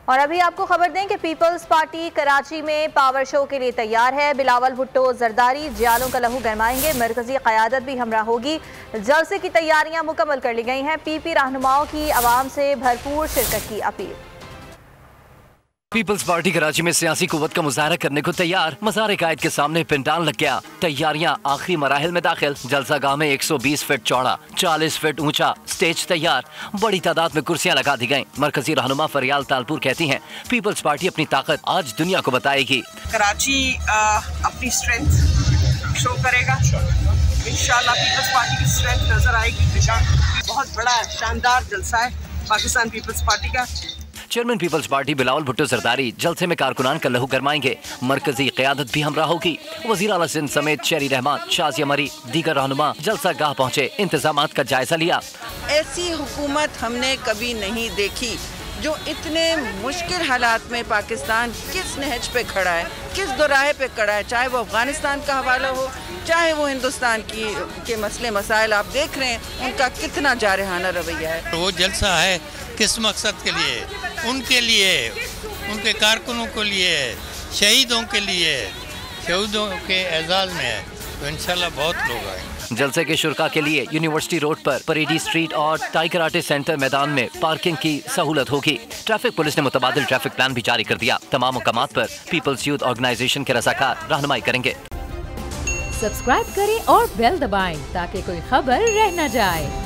और अभी आपको खबर दें कि पीपल्स पार्टी कराची में पावर शो के लिए तैयार है। बिलावल भुट्टो जरदारी जियालों का लहू गरमाएंगे। मरकजी क़यादत भी हमरा होगी। जलसे की तैयारियां मुकम्मल कर ली गई हैं। पीपी रहनुमाओं की आवाम से भरपूर शिरकत की अपील। पीपल्स पार्टी कराची में सियासी कुव्वत का मुजाहरा करने को तैयार। मज़ार-ए-कायद के सामने पिंडाल लग गया। तैयारियां आखिरी मराहिल में दाखिल। जलसा गाह में 120 फीट चौड़ा 40 फीट ऊंचा स्टेज तैयार। बड़ी तादाद में कुर्सियां लगा दी गयी। मरकजी रहनुमा फरियाल तालपुर कहती हैं, पीपल्स पार्टी अपनी ताकत आज दुनिया को बताएगी। कराची अपनी स्ट्रेंथ शो करेगा। इंशाल्लाह पीपल्स पार्टी की स्ट्रेंथ नजर आएगी। बहुत बड़ा शानदार जलसा है पाकिस्तान पीपल्स पार्टी का। Chairman Peoples Party Bilawal Bhutto Zardari जलसे में कारकुनान का लहू गरमाएंगे। मरकजी क़यादत भी हमरा होगी। वज़ीर आला सिंध समेत शेरी रहमान, शाजिया मरी, दीगर रहनुमा जलसा गाह पहुँचे। इंतजामात का जायजा लिया। ऐसी हुकूमत हमने कभी नहीं देखी जो इतने मुश्किल हालात में पाकिस्तान किस नहज पे खड़ा है, किस दोराहे पे खड़ा है, चाहे वो अफगानिस्तान का हवाला हो, चाहे वो हिंदुस्तान के मसले मसाइल आप देख रहे हैं उनका कितना जारहाना रवैया है। वो जलसा है किस मकसद के लिए? उनके लिए, उनके कारकुनों के लिए, शहीदों के लिए, शहीदों के एजाज़ में है। तो इंशाल्लाह बहुत लोग आए। जलसे के शुरका के लिए यूनिवर्सिटी रोड पर परेडी स्ट्रीट और टाई कराटे सेंटर मैदान में पार्किंग की सहूलत होगी। ट्रैफिक पुलिस ने मुतबादिल ट्रैफिक प्लान भी जारी कर दिया। तमाम मुकामात पर पीपल्स यूथ ऑर्गेनाइजेशन के रज़ाकार रहनुमाई करेंगे। सब्सक्राइब करें और बेल दबाएं ताकि कोई खबर रह न जाए।